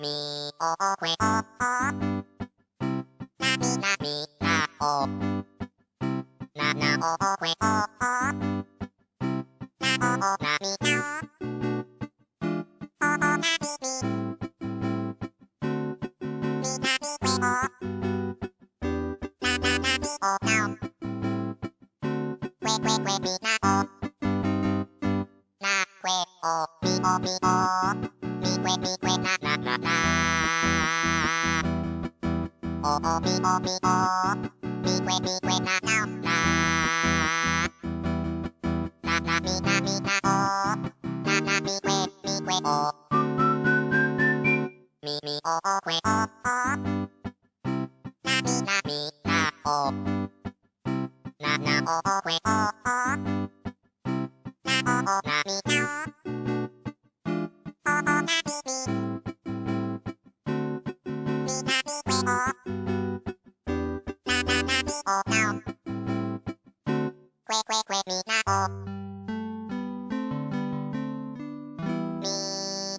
みおくえおなみなみなおななおくえおなおなみなおおなみみみなみくえおなななみおなおくえくえくえみなおなくえおみおみおみくえみくえななななおおみおみおみくえみくえななおなななみなみなおななみくえみくえおみみおおくえおなみなみなおななおおくえおなおおなみなおおなみみみなみくえおなななみおなおくえくえくえみなおみ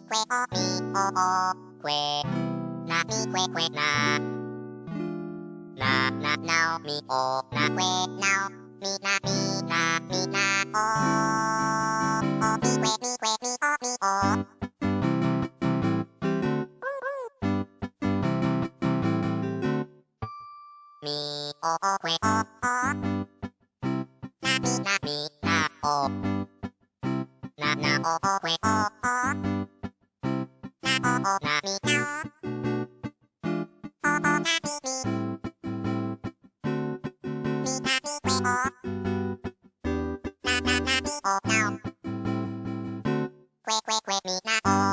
くえおみおおくえなみくえくえななななおみおなくえなおみなみなみなおおみくえみくえみおみおみおくえおなみなみなおななおくえおなおなみなおおなみみみなみくえおなななみおなおくえくえくえみなお